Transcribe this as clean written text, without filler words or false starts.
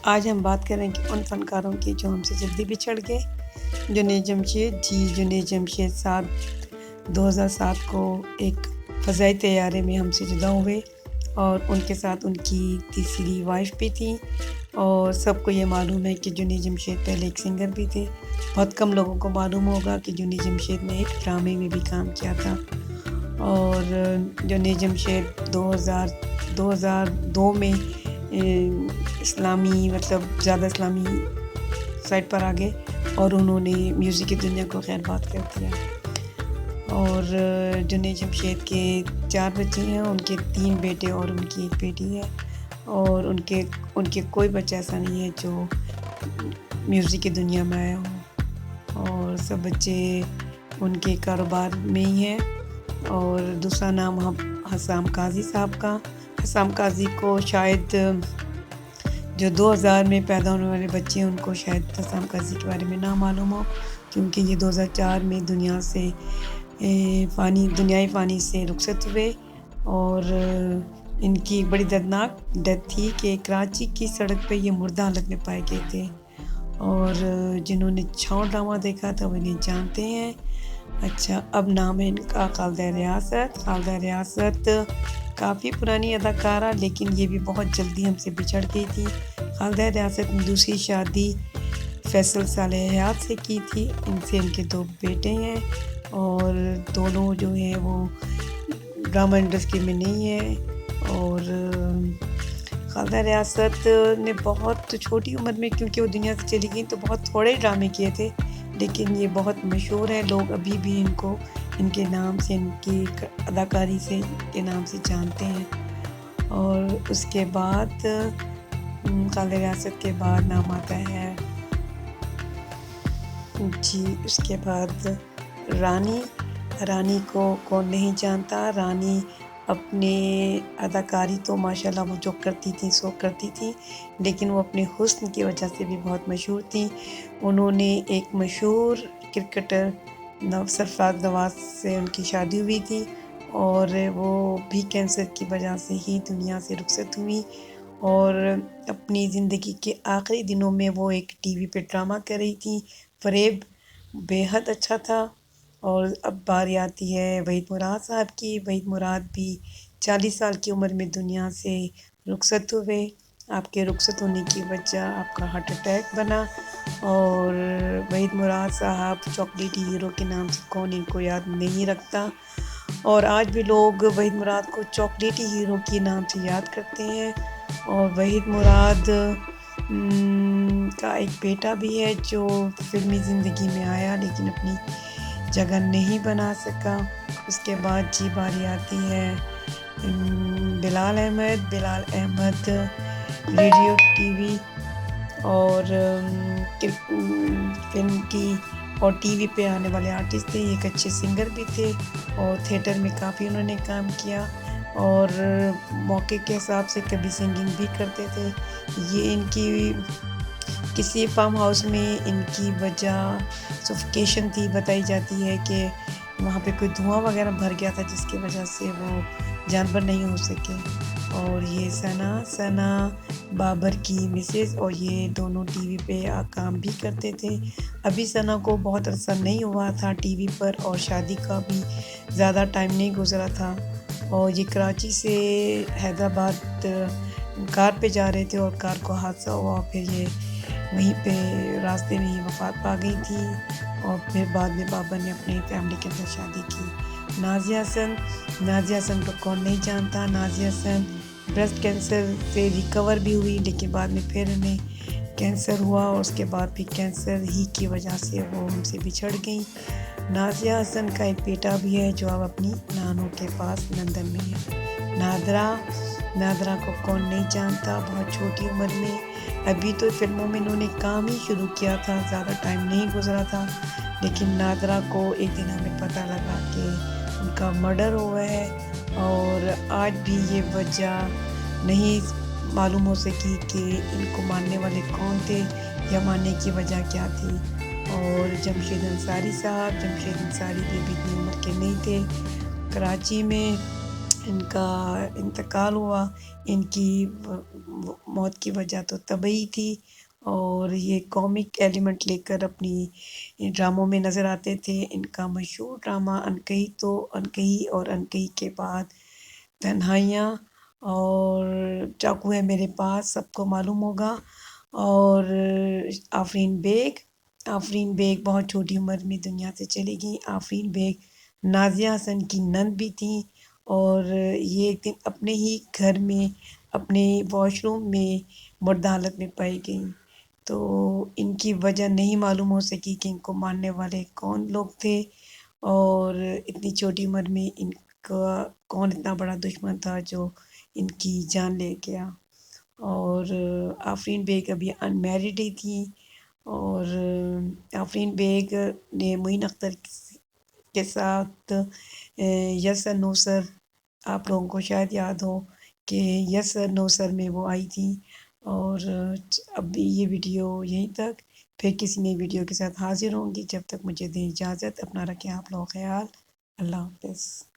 آج ہم بات کریں کہ ان فنکاروں کی جو ہم سے جلدی بچھڑ گئے۔ جنید جمشید جنید جمشید 2007 کو ایک فضائی طیارے میں ہم سے جدا ہوئے، اور ان کے ساتھ ان کی تیسری وائف بھی تھی۔ اور سب کو یہ معلوم ہے کہ جنید جمشید پہلے ایک سنگر بھی تھے۔ بہت کم لوگوں کو معلوم ہوگا کہ جنید جمشید نے ایک ڈرامے میں بھی کام کیا تھا۔ اور جنید جمشید 2002 میں اسلامی زیادہ اسلامی سائٹ پر آگے، اور انہوں نے میوزک کی دنیا کو خیر بات کر دیا۔ اور جنید جمشید کے 4 بچے ہیں، ان کے 3 بیٹے اور ان کی 1 بیٹی ہے، اور ان کے کوئی بچہ ایسا نہیں ہے جو میوزک کی دنیا میں آیا ہو، اور سب بچے ان کے کاروبار میں ہی ہیں۔ اور دوسرا نام حسام قاضی صاحب کا۔ حسام قاضی کو شاید جو 2000 میں پیدا ہونے والے بچے ہیں ان کو شاید حسام قاضی کے بارے میں نہ معلوم ہو، کیونکہ یہ 2004 میں دنیائی فانی سے رخصت ہوئے۔ اور ان کی بڑی دردناک ڈیتھ تھی کہ کراچی کی سڑک پہ یہ مردہ حالت میں پائے گئے تھے، اور جنہوں نے چھاؤں ڈرامہ دیکھا تھا وہ انہیں جانتے ہیں۔ اچھا، اب نام ہے ان کا خالدہ ریاست۔ خالدہ ریاست کافی پرانی اداکارہ، لیکن یہ بھی بہت جلدی ہم سے بچھڑ گئی تھی۔ خالدہ ریاست نے دوسری شادی فیصل صالح حیات سے کی تھی۔ ان سے ان کے 2 بیٹے ہیں، اور دونوں جو ہیں وہ ڈرامہ انڈسٹری میں نہیں ہیں۔ اور خالدہ ریاست نے بہت چھوٹی عمر میں، کیونکہ وہ دنیا سے چلی گئی، تو بہت تھوڑے ڈرامے کیے تھے، لیکن یہ بہت مشہور ہے۔ لوگ ابھی بھی ان کو ان کے نام سے، ان کی اداکاری سے کے نام سے جانتے ہیں۔ اور اس کے بعد خالدہ ریاست کے بعد نام آتا ہے اس کے بعد رانی کو کون نہیں جانتا۔ رانی اپنے اداکاری تو ماشاءاللہ وہ جو کرتی تھی سو کرتی تھی، لیکن وہ اپنے حسن کی وجہ سے بھی بہت مشہور تھی۔ انہوں نے ایک مشہور کرکٹر سرفراز نواز سے ان کی شادی ہوئی تھی، اور وہ بھی کینسر کی وجہ سے ہی دنیا سے رخصت ہوئی۔ اور اپنی زندگی کے آخری دنوں میں وہ ایک ٹی وی پہ ڈرامہ کر رہی تھی، فریب، بے حد اچھا تھا۔ اور اب باری آتی ہے وحید مراد صاحب کی۔ وحید مراد بھی 40 سال کی عمر میں دنیا سے رخصت ہوئے۔ آپ کے رخصت ہونے کی وجہ آپ کا ہارٹ اٹیک بنا۔ اور وحید مراد صاحب چاکلیٹی ہیرو کے نام سے کون ان کو یاد نہیں رکھتا، اور آج بھی لوگ وحید مراد کو چاکلیٹی ہیرو کے نام سے یاد کرتے ہیں۔ اور وحید مراد کا ایک بیٹا بھی ہے جو فلمی زندگی میں آیا لیکن اپنی جگہ نہیں بنا سکا۔ اس کے بعد باری آتی ہے بلال احمد ریڈیو ٹی وی اور فلم کی اور ٹی وی پہ آنے والے آرٹسٹ تھے۔ ایک اچھے سنگر بھی تھے، اور تھیٹر میں کافی انہوں نے کام کیا، اور موقع کے حساب سے کبھی سنگنگ بھی کرتے تھے۔ یہ ان کی کسی فارم ہاؤس میں ان کی وجہ سفوکیشن تھی، بتائی جاتی ہے کہ وہاں پہ کوئی دھواں وغیرہ بھر گیا تھا جس کی وجہ سے وہ جانور نہیں ہو سکے۔ اور یہ ثنا بابر کی مسز، اور یہ دونوں ٹی وی پہ کام بھی کرتے تھے۔ ابھی ثنا کو بہت عرصہ نہیں ہوا تھا ٹی وی پر، اور شادی کا بھی زیادہ ٹائم نہیں گزرا تھا، اور یہ کراچی سے حیدرآباد کار پہ جا رہے تھے، اور کار کو حادثہ ہوا، پھر یہ وہیں پہ راستے میں ہی وفات پا گئی تھی۔ اور پھر بعد میں بابا نے اپنی فیملی کے اندر شادی کی۔ نازیہ حسن کو کون نہیں جانتا۔ نازیہ حسن بریسٹ کینسر سے ریکور بھی ہوئی، لیکن بعد میں پھر انہیں کینسر ہوا، اور اس کے بعد بھی کینسر ہی کی وجہ سے وہ ہم سے بچھڑ گئیں۔ نازیہ حسن کا ایک بیٹا بھی ہے جو اب اپنی نانوں کے پاس لندن میں ہے۔ نادرہ کو کون نہیں جانتا۔ بہت چھوٹی عمر میں، ابھی تو فلموں میں انہوں نے کام ہی شروع کیا تھا، زیادہ ٹائم نہیں گزرا تھا، لیکن نادرہ کو ایک دن ہمیں پتہ لگا کہ ان کا مرڈر ہوا ہے، اور آج بھی یہ وجہ نہیں معلوم ہو سکی کہ ان کو ماننے والے کون تھے یا ماننے کی وجہ کیا تھی۔ اور جمشید انصاری بھی اتنی عمر کے نہیں تھے۔ کراچی میں ان کا انتقال ہوا۔ ان کی موت کی وجہ تو طبعی تھی، اور یہ کامک ایلیمنٹ لے کر اپنی ڈراموں میں نظر آتے تھے۔ ان کا مشہور ڈرامہ انکئی تو انکئی اور انکئی کے بعد تنہائیاں اور چاقو ہے میرے پاس سب کو معلوم ہوگا، اور آفرین بیگ۔ آفرین بیگ بہت چھوٹی عمر میں دنیا سے چلی گئیں۔ آفرین بیگ نازیہ حسن کی نند بھی تھیں، اور یہ ایک دن اپنے ہی گھر میں اپنے واش روم میں مردہ حالت میں پائی گئیں، تو ان کی وجہ نہیں معلوم ہو سکی کہ ان کو مارنے والے کون لوگ تھے، اور اتنی چھوٹی عمر میں ان کا کون اتنا بڑا دشمن تھا جو ان کی جان لے گیا۔ اور آفرین بیگ ابھی ان میرڈ ہی تھیں، اور آفرین بیگ نے معین اختر کے ساتھ یس سر نو سر، آپ لوگوں کو شاید یاد ہو کہ یس سر نو سر میں وہ آئی تھیں۔ اور اب یہ ویڈیو یہیں تک، پھر کسی نئی ویڈیو کے ساتھ حاضر ہوں گی، جب تک مجھے دیں اجازت، اپنا رکھیں آپ لوگ خیال، اللہ حافظ۔